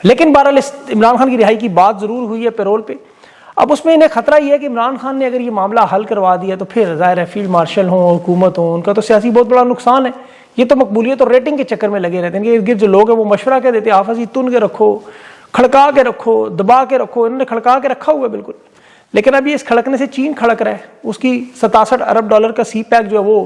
لیکن بہرحال عمران خان کی رہائی کی بات ضرور ہوئی ہے پیرول پہ. اب اس میں انہیں خطرہ یہ ہے کہ عمران خان نے اگر یہ معاملہ حل کروا دیا تو پھر ظاہر ہے فیلڈ مارشل ہوں حکومت ہوں ان کا تو سیاسی بہت بڑا نقصان ہے. یہ تو مقبولیت اور ریٹنگ کے چکر میں لگے رہتے ہیں کہ ارد گرد جو لوگ ہیں وہ مشورہ کہہ دیتے ہیں آفس ہی تن کے رکھو, کھڑکا کے رکھو, دبا کے رکھو. انہوں نے کھڑکا کے رکھا ہوا ہے بالکل, لیکن اب یہ اس کھڑکنے سے چین کھڑک رہا ہے. اس کی $67 ارب کا سی پیک جو ہے وہ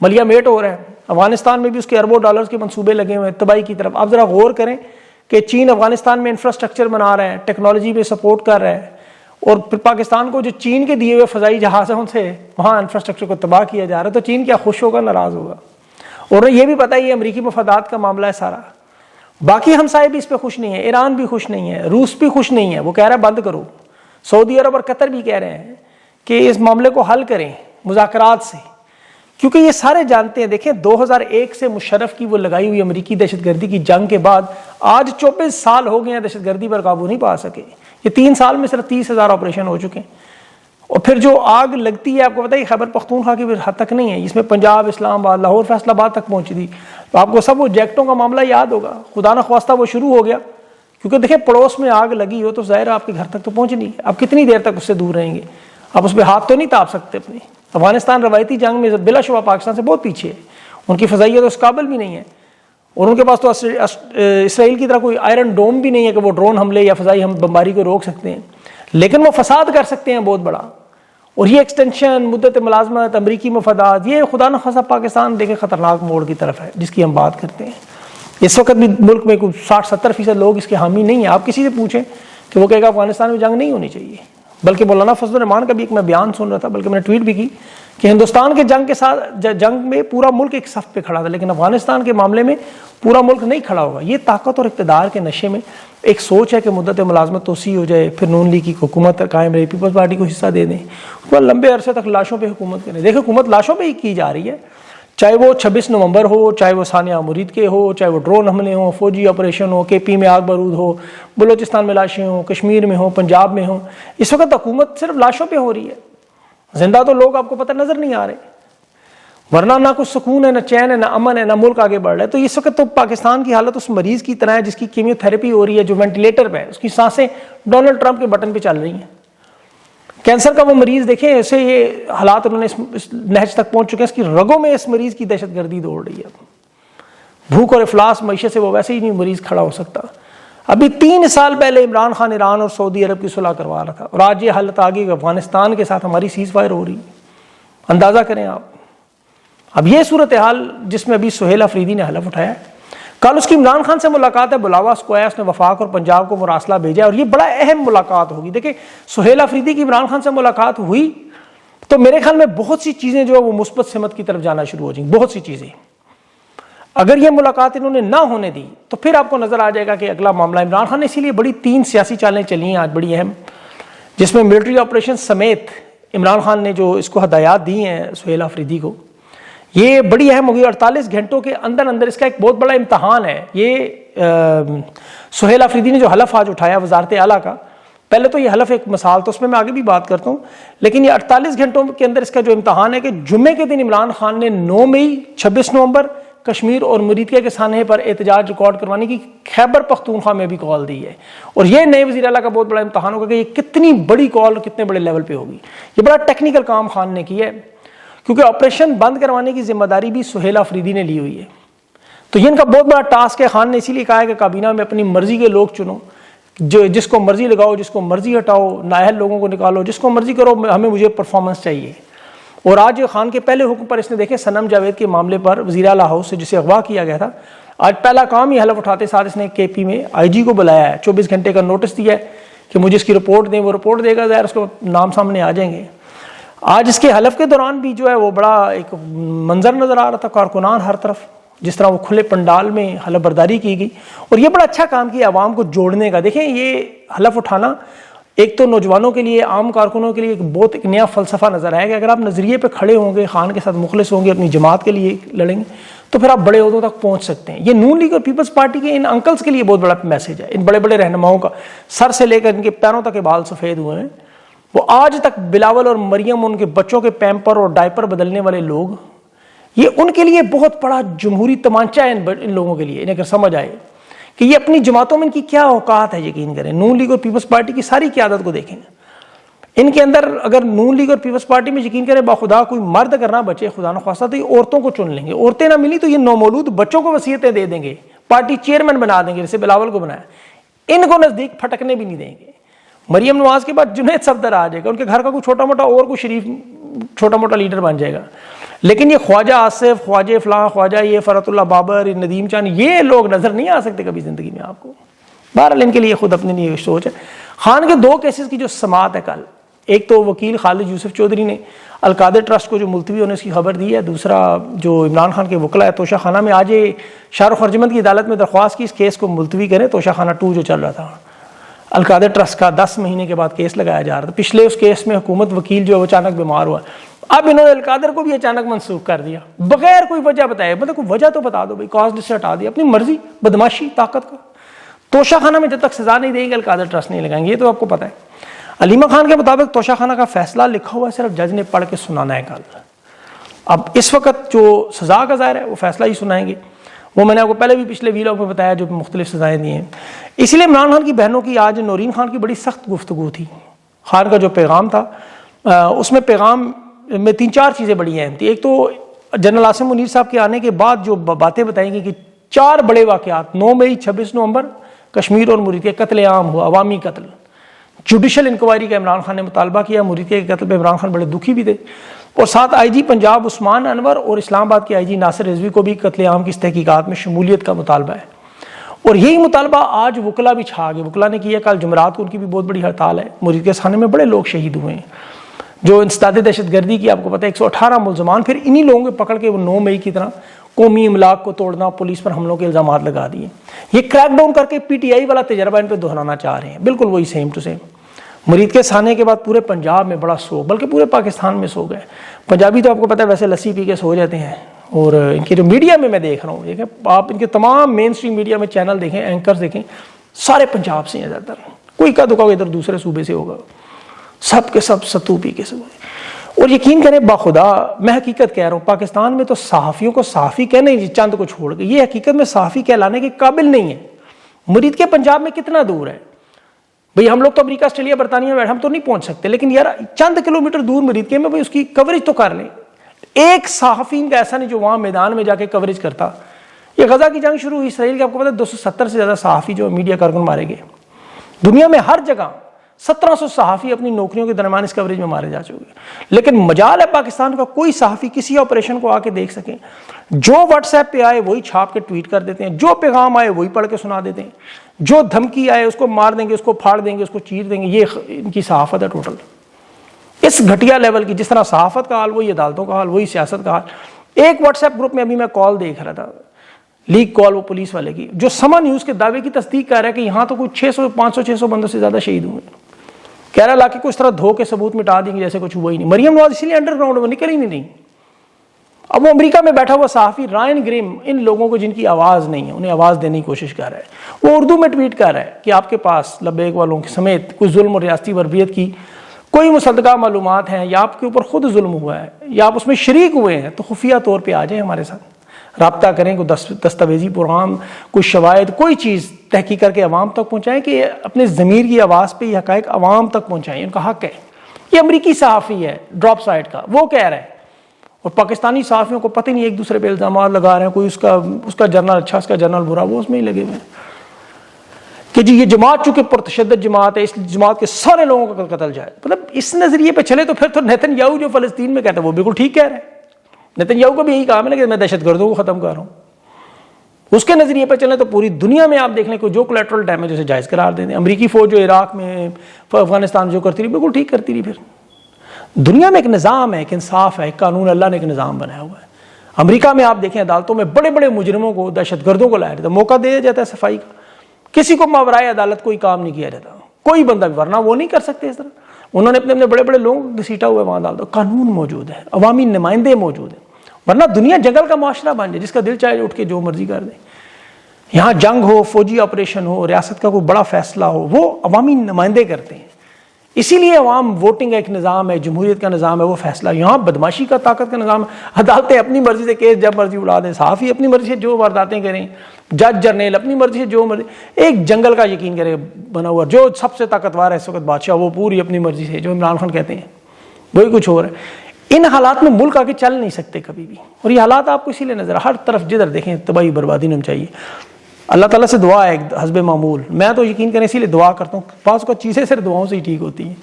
ملیا میٹ ہو رہا ہے. افغانستان میں بھی اس کے اربوں ڈالرز کے منصوبے لگے ہوئے ہیں تباہی کی طرف. آپ ذرا غور کریں کہ چین افغانستان میں انفراسٹرکچر بنا رہا ہے, ٹیکنالوجی پہ سپورٹ کر رہا ہے, اور پھر پاکستان کو جو چین کے دیے ہوئے فضائی جہازوں سے وہاں انفراسٹرکچر کو تباہ کیا جا رہا ہے. تو چین کیا خوش ہوگا, ناراض ہوگا. اور یہ بھی پتہ ہے یہ امریکی مفادات کا معاملہ ہے سارا. باقی ہمسائے بھی اس پہ خوش نہیں ہیں, ایران بھی خوش نہیں ہے, روس بھی خوش نہیں ہے, وہ کہہ رہا ہے بند کرو. سعودی عرب اور قطر بھی کہہ رہے ہیں کہ اس معاملے کو حل کریں مذاکرات سے, کیونکہ یہ سارے جانتے ہیں. دیکھیں 2001 سے مشرف کی وہ لگائی ہوئی امریکی دہشت گردی کی جنگ کے بعد آج 24 سال ہو گئے ہیں, دہشت گردی پر قابو نہیں پا سکے. یہ 3 سال میں صرف 30,000 آپریشن ہو چکے ہیں. اور پھر جو آگ لگتی ہے آپ کو پتہ ہے خیبر پختونخوا کی حد تک نہیں ہے, اس میں پنجاب, اسلام آباد, لاہور, فیصل آباد تک پہنچی تھی. تو آپ کو سب وہ جیکٹوں کا معاملہ یاد ہوگا, خدا نخواستہ وہ شروع ہو گیا, کیونکہ دیکھیں پڑوس میں آگ لگی ہو تو ظاہر آپ کے گھر تک تو پہنچنی ہے. آپ کتنی دیر تک اس سے دور رہیں گے, آپ اس پہ ہاتھ تو نہیں تاپ سکتے اپنے. افغانستان روایتی جنگ میں بلا شبہ پاکستان سے بہت پیچھے ہے, ان کی فضائیت تو اس قابل بھی نہیں ہے, اور ان کے پاس تو اسرائیل کی طرح کوئی آئرن ڈوم بھی نہیں ہے کہ وہ ڈرون حملے یا فضائی بمباری کو روک سکتے ہیں. لیکن وہ فساد کر سکتے ہیں بہت بڑا. اور یہ ایکسٹینشن, مدت ملازمت, امریکی مفادات, یہ خدا نخواستہ پاکستان دیکھیں خطرناک موڑ کی طرف ہے جس کی ہم بات کرتے ہیں. اس وقت بھی ملک میں کوئی 60-70% لوگ اس کے حامی نہیں ہیں. آپ کسی سے پوچھیں کہ وہ کہے گا افغانستان میں جنگ نہیں ہونی چاہیے. بلکہ مولانا فضل الرحمان کا بھی ایک میں بیان سن رہا تھا, بلکہ میں نے ٹویٹ بھی کی کہ ہندوستان کے جنگ کے ساتھ جنگ میں پورا ملک ایک صف پہ کھڑا تھا, لیکن افغانستان کے معاملے میں پورا ملک نہیں کھڑا ہوگا. یہ طاقت اور اقتدار کے نشے میں ایک سوچ ہے کہ مدت ملازمت توسیع ہو جائے, پھر نون لیگ کی حکومت قائم رہے, پیپلز پارٹی کو حصہ دے دیں, وہ لمبے عرصے تک لاشوں پہ حکومت کریں. دیکھیں حکومت لاشوں پہ ہی کی جا رہی ہے, چاہے وہ 26 نومبر ہو, چاہے وہ ثانیہ مرید کے ہو, چاہے وہ ڈرون حملے ہوں, فوجی آپریشن ہو, کے پی میں آگ بارود ہو, بلوچستان میں لاشیں ہوں, کشمیر میں ہوں, پنجاب میں ہوں. اس وقت حکومت صرف لاشوں پہ ہو رہی ہے, زندہ تو لوگ آپ کو پتہ نظر نہیں آ رہے. ورنہ نہ کچھ سکون ہے, نہ چین ہے, نہ امن ہے, نہ ملک آگے بڑھ رہا ہے. تو اس وقت تو پاکستان کی حالت اس مریض کی طرح ہے جس کی کیمیو تھراپی ہو رہی ہے, جو وینٹیلیٹر پہ ہے, اس کی سانسیں ڈونلڈ ٹرمپ کے بٹن پہ چل رہی ہیں. کینسر کا وہ مریض دیکھیں, ایسے یہ حالات انہوں نے اس نہج تک پہنچ چکے ہیں, اس کی رگوں میں اس مریض کی دہشت گردی دوڑ رہی ہے. بھوک اور افلاس معیشت سے وہ ویسے ہی نہیں مریض کھڑا ہو سکتا. ابھی 3 سال پہلے عمران خان ایران اور سعودی عرب کی صلح کروا رہا تھا, اور آج یہ حالت آ گئی کہ افغانستان کے ساتھ ہماری سیز فائر ہو رہی ہے. اندازہ کریں آپ. اب یہ صورتحال جس میں ابھی سہیل افریدی نے حلف اٹھایا ہے, کل اس کی عمران خان سے ملاقات ہے, بلاوا اس کو آیا, اس نے وفاق اور پنجاب کو مراسلہ بھیجا, اور یہ بڑا اہم ملاقات ہوگی. دیکھیں سہیل افریدی کی عمران خان سے ملاقات ہوئی تو میرے خیال میں بہت سی چیزیں جو ہے وہ مثبت سمت کی طرف جانا شروع ہو جائیں گی. بہت سی چیزیں اگر یہ ملاقات انہوں نے نہ ہونے دی تو پھر آپ کو نظر آ جائے گا کہ اگلا معاملہ عمران خان نے اسی لیے بڑی 3 سیاسی چالیں چلی ہیں آج بڑی اہم, جس میں ملٹری آپریشن سمیت عمران خان نے جو اس کو ہدایات دی ہیں سہیل افریدی کو, یہ بڑی اہم ہوگی. 48 گھنٹوں کے اندر اندر اس کا ایک بہت بڑا امتحان ہے. یہ سہیل افریدی نے جو حلف آج اٹھایا وزارت اعلیٰ کا, پہلے تو یہ حلف ایک مثال, تو اس میں اگے بھی بات کرتا ہوں, لیکن یہ 48 گھنٹوں کے اندر اس کا جو امتحان ہے کہ جمعے کے دن عمران خان نے 9 مئی 26 نومبر کشمیر اور مریدکے کے سانحے پر احتجاج ریکارڈ کروانے کی خیبر پختونخوا میں بھی کال دی ہے. اور یہ نئے وزیر اعلیٰ کا بہت بڑا امتحان ہوگا کہ یہ کتنی بڑی کال اور کتنے بڑے لیول پہ ہوگی. یہ بڑا ٹیکنیکل کام خان نے کیا ہے, کیونکہ آپریشن بند کروانے کی ذمہ داری بھی سہیل افریدی نے لی ہوئی ہے. تو یہ ان کا بہت بڑا ٹاسک ہے. خان نے اسی لیے کہا ہے کہ کابینہ میں اپنی مرضی کے لوگ چنو, جس کو مرضی لگاؤ, جس کو مرضی ہٹاؤ, نااہل لوگوں کو نکالو, جس کو مرضی کرو, مجھے پرفارمنس چاہیے. اور آج خان کے پہلے حکم پر اس نے دیکھے صنم جاوید کے معاملے پر وزیر اعلیٰ ہاؤس سے جسے اغوا کیا گیا تھا, آج پہلا کام ہی حلف اٹھاتے ساتھ اس نے کے پی میں آئی جی کو بلایا ہے, 24 گھنٹے کا نوٹس دیا ہے کہ مجھے اس کی رپورٹ دیں. وہ رپورٹ دے گا, ظاہر اس کو نام سامنے آ جائیں گے. آج اس کے حلف کے دوران بھی جو ہے وہ بڑا ایک منظر نظر آ رہا تھا, کارکنان ہر طرف, جس طرح وہ کھلے پنڈال میں حلف برداری کی گئی, اور یہ بڑا اچھا کام کیا عوام کو جوڑنے کا. دیکھیں یہ حلف اٹھانا ایک تو نوجوانوں کے لیے, عام کارکنوں کے لیے ایک بہت ایک نیا فلسفہ نظر آئے گا. اگر آپ نظریے پہ کھڑے ہوں گے, خان کے ساتھ مخلص ہوں گے, اپنی جماعت کے لیے لڑیں گے, تو پھر آپ بڑے عہدوں تک پہنچ سکتے ہیں. یہ نون لیگ اور پیپلز پارٹی کے ان انکلز کے لیے بہت بڑا میسج ہے, ان بڑے بڑے رہنماؤں کا, سر سے لے کر ان کے پیروں تک کے بال سفید ہوئے ہیں. وہ آج تک بلاول اور مریم, ان کے بچوں کے پیمپر اور ڈائپر بدلنے والے لوگ, یہ ان کے لیے بہت بڑا جمہوری تمانچہ ہے ان لوگوں کے لیے. انہیں اگر سمجھ آئے کہ یہ اپنی جماعتوں میں ان کی کیا اوقات ہے یقین کریں. نون لیگ اور پیپلز پارٹی کی ساری قیادت کو دیکھیں, ان کے اندر اگر نون لیگ اور پیپلز پارٹی میں یقین کریں باخدا کوئی مرد اگر نہ بچے خدا نخواستہ تو یہ عورتوں کو چن لیں گے. عورتیں نہ ملی تو یہ نومولود بچوں کو وصیتیں دے دیں گے, پارٹی چیئرمین بنا دیں گے جیسے بلاول کو بنایا. ان کو نزدیک پھٹکنے بھی نہیں دیں گے. مریم نواز کے بعد جنید صفدر آ جائے گا, ان کے گھر کا کوئی چھوٹا موٹا اور کوئی شریف چھوٹا موٹا لیڈر بن جائے گا. لیکن یہ خواجہ آصف, خواجہ فلاں, خواجہ یہ فرت اللہ بابر, ندیم چاند, یہ لوگ نظر نہیں آ سکتے کبھی زندگی میں آپ کو. بہرحال ان کے لیے خود اپنے لیے سوچ ہے. خان کے 2 کیسز کی جو سماعت ہے کل, ایک تو وکیل خالد یوسف چودھری نے القادر ٹرسٹ کو جو ملتوی ہونے اس کی خبر دی ہے, دوسرا جو عمران خان کے وکلا ہے توشہ خانہ میں آج شاہ رخ ارجمند کی عدالت میں درخواست کی اس کیس کو ملتوی کریں. توشہ خانہ 2 جو چل رہا تھا القادر ٹرسٹ کا 10 مہینے کے بعد کیس لگایا جا رہا تھا. پچھلے اس کیس میں حکومت وکیل جو ہے وہ اچانک بیمار ہوا, اب انہوں نے القادر کو بھی اچانک منسوخ کر دیا بغیر کوئی وجہ بتائے. مطلب کوئی وجہ تو بتا دو بھائی, کاز لسٹ سے ہٹا دیا, اپنی مرضی, بدماشی, طاقت کا. توشہ خانہ میں جب تک سزا نہیں دیں گے القادر ٹرسٹ نہیں لگائیں گے, یہ تو آپ کو پتہ ہے. علیمہ خان کے مطابق توشہ خانہ کا فیصلہ لکھا ہوا ہے, صرف جج نے پڑھ کے سنانا ہے کل. اب اس وقت جو سزا کا ظاہر ہے وہ فیصلہ ہی سنائیں گے, وہ میں نے آپ کو پہلے بھی پچھلے ویلاگ میں بتایا جو مختلف سزائیں دی ہیں. اسی لیے عمران خان کی بہنوں کی آج نورین خان کی بڑی سخت گفتگو تھی. خان کا جو پیغام تھا اس میں پیغام میں 3-4 چیزیں بڑی اہم تھیں. ایک تو جنرل عاصم منیر صاحب کے آنے کے بعد جو باتیں بتائیں گی کہ 4 بڑے واقعات 9 مئی 26 نومبر کشمیر اور موریتیا قتل عام ہوا, عوامی قتل. جوڈیشل انکوائری کا عمران خان نے مطالبہ کیا. موریتیا کے قتل پہ عمران خان بڑے دکھی بھی تھے. اور ساتھ آئی جی پنجاب عثمان انور اور اسلام آباد کے آئی جی ناصر رضوی کو بھی قتل عام کی اس تحقیقات میں شمولیت کا مطالبہ ہے. اور یہی مطالبہ آج وکلا بھی چھا گئے. وکلا نے کیا, کل جمعرات کو ان کی بھی بہت بڑی ہڑتال ہے. موریتیا تھانے میں بڑے لوگ شہید ہوئے ہیں. جو انسداد دہشت گردی کی آپ کو پتہ ہے 118 ملزمان, پھر انہی لوگوں کو پکڑ کے وہ 9 مئی کی طرح قومی املاک کو توڑنا, پولیس پر حملوں کے الزامات لگا دیے. یہ کریک ڈاؤن کر کے پی ٹی آئی والا تجربہ ان پہ دہرانا چاہ رہے ہیں, بالکل وہی سیم ٹو سیم. مرید کے سانے کے بعد پورے پنجاب میں بڑا سوگ, بلکہ پورے پاکستان میں سوگ ہے. پنجابی تو آپ کو پتہ ہے ویسے لسی پی کے سو جاتے ہیں, اور ان کے جو میڈیا میں دیکھ رہا ہوں, دیکھیں آپ ان کے تمام مین اسٹریم میڈیا میں چینل دیکھیں, اینکرز دیکھیں, سارے پنجاب سے ہیں زیادہ تر. کوئی کا دکا ادھر دوسرے صوبے سے ہوگا, سب کے سب ستو پی کے سو. اور یقین کریں باخدا میں حقیقت کہہ رہا ہوں, پاکستان میں تو صحافیوں کو صحافی کہنے چند کو چھوڑ کے, یہ حقیقت میں صحافی کہلانے کے قابل نہیں ہے. مرید کے پنجاب میں کتنا دور ہے بھئی, ہم لوگ تو امریکہ آسٹریلیا برطانیہ میں بیٹھے ہم تو نہیں پہنچ سکتے, لیکن یار چند کلومیٹر دور مرید کے میں بھئی اس کی کوریج تو کر لیں. ایک صحافی کا ایسا نہیں جو وہاں میدان میں جا کے کوریج کرتا. یہ غزہ کی جنگ شروع ہوئی اسرائیل کے, آپ کو پتہ ہے 270 سے زیادہ صحافی جو میڈیا کارکن مارے گئے. دنیا میں ہر جگہ 1700 صحافی اپنی نوکریوں کے درمیان اس کوریج میں مارے جا چکے. لیکن مجال ہے پاکستان کا کوئی صحافی کسی آپریشن کو آ کے دیکھ سکیں. جو واٹس ایپ پہ آئے وہی چھاپ کے ٹویٹ کر دیتے ہیں, جو پیغام آئے وہی پڑھ کے سنا دیتے ہیں, جو دھمکی آئے اس کو مار دیں گے, اس کو پھاڑ دیں گے, اس کو چیر دیں گے. یہ ان کی صحافت ہے ٹوٹل, اس گھٹیا لیول کی. جس طرح صحافت کا حال وہی عدالتوں کا حال, وہی سیاست کا حال. ایک واٹس ایپ گروپ میں ابھی میں کال دیکھ رہا تھا, لیک کال وہ پولیس والے کی, جو سما نیوز کے دعوے کی تصدیق کر رہا ہے کہ یہاں تو کوئی 500-600 بندوں سے زیادہ شہید ہوئے. کہہ رہا علاقے کو اس طرح دھو کے ثبوت مٹا دیں گے جیسے کچھ ہوا ہی نہیں. مریم نواز اسی لیے انڈر گراؤنڈ وہ نکل ہی نہیں رہی. اب وہ امریکہ میں بیٹھا ہوا صحافی رائن گریم ان لوگوں کو جن کی آواز نہیں ہے انہیں آواز دینے کی کوشش کر رہا ہے. وہ اردو میں ٹویٹ کر رہا ہے کہ آپ کے پاس لبیک والوں کے سمیت کوئی ظلم اور ریاستی تربیت کی کوئی مصدقہ معلومات ہیں, یا آپ کے اوپر خود ظلم ہوا ہے, یا آپ اس میں شریک ہوئے ہیں, تو خفیہ طور پہ آ جائیں ہمارے ساتھ, رابطہ کریں, کوئی دستاویزی پروگرام, کوئی شواہد, کوئی چیز تحقیق کر کے عوام تک پہنچائیں, کہ اپنے ضمیر کی آواز پہ یہ حقائق عوام تک پہنچائیں. ان کا حق ہے. یہ امریکی صحافی ہے ڈراپ سائٹ کا, وہ کہہ رہا ہے. اور پاکستانی صحافیوں کو پتہ نہیں ایک دوسرے پہ الزامات لگا رہے ہیں, کوئی اس کا جرنل اچھا, اس کا جرنل برا, وہ اس میں ہی لگے ہوئے ہیں کہ جی یہ جماعت چونکہ پرتشدد جماعت ہے, اس جماعت کے سارے لوگوں کا قتل جائے. مطلب اس نظریے پہ چلے تو پھر تو نیتن یاہو جو فلسطین میں کہتا ہے وہ بالکل ٹھیک کہہ رہے ہیں. نیتن یاہو کو بھی یہی کہا ہے کہ میں دہشت گردوں کو ختم کر رہا ہوں. اس کے نظریے پہ چلیں تو پوری دنیا میں آپ دیکھ لیں جو کولیٹرل ڈیمیج اسے جائز قرار دیں. امریکی فوج جو عراق میں افغانستان جو کرتی رہی بالکل ٹھیک کرتی رہی. پھر دنیا میں ایک نظام ہے, ایک انصاف ہے, ایک قانون, اللہ نے ایک نظام بنایا ہوا ہے. امریکہ میں آپ دیکھیں عدالتوں میں بڑے بڑے مجرموں کو, دہشت گردوں کو لایا جاتا ہے, موقع دیا جاتا ہے صفائی کا, کسی کو ماورائے عدالت کوئی کام نہیں کیا جاتا, کوئی بندہ بھی, ورنہ وہ نہیں کر سکتے اس طرح. انہوں نے اپنے بڑے بڑے لوگوں کو گھسیٹا ہوا ہے وہاں عدالتوں. قانون موجود ہے, عوامی نمائندے موجود ہیں, ورنہ دنیا جنگل کا معاشرہ بن جائے, جس کا دل چاہے اٹھ کے جو مرضی کر دیں. یہاں جنگ ہو, فوجی آپریشن ہو, ریاست کا کوئی بڑا فیصلہ ہو, وہ عوامی نمائندے کرتے ہیں. اسی لیے عوام ووٹنگ کا ایک نظام ہے، جمہوریت کا نظام ہے، وہ فیصلہ. یہاں بدماشی کا طاقت کا نظام ہے، عدالتیں اپنی مرضی سے کیس جب مرضی اڑا دیں، صحافی اپنی مرضی سے جو وارداتیں کریں، جج جرنیل اپنی مرضی سے جو مرضی. ایک جنگل کا یقین کرے بنا ہوا، جو سب سے طاقتور ہے اس وقت بادشاہ، وہ پوری اپنی مرضی سے، جو عمران خان کہتے ہیں وہی کچھ ہو رہا ہے. ان حالات میں ملک آگے چل نہیں سکتے کبھی بھی. اور یہ حالات آپ کو اسی لیے نظر ہر طرف جدھر دیکھیں تباہی بربادی نم چاہیے. اللہ تعالیٰ سے دعا ہے حسب معمول. میں تو یقین کریں اسی لیے دعا کرتا ہوں، بعض اوقات چیزیں صرف دعاؤں سے ہی ٹھیک ہوتی ہیں.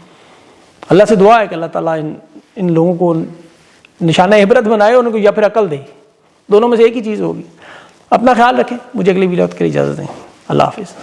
اللہ سے دعا ہے کہ اللہ تعالیٰ ان لوگوں کو نشانہ عبرت بنائے، ان کو یا پھر عقل دے. دونوں میں سے ایک ہی چیز ہوگی. اپنا خیال رکھیں. مجھے اگلی ویڈیو کے لیے اجازت دیں. اللہ حافظ.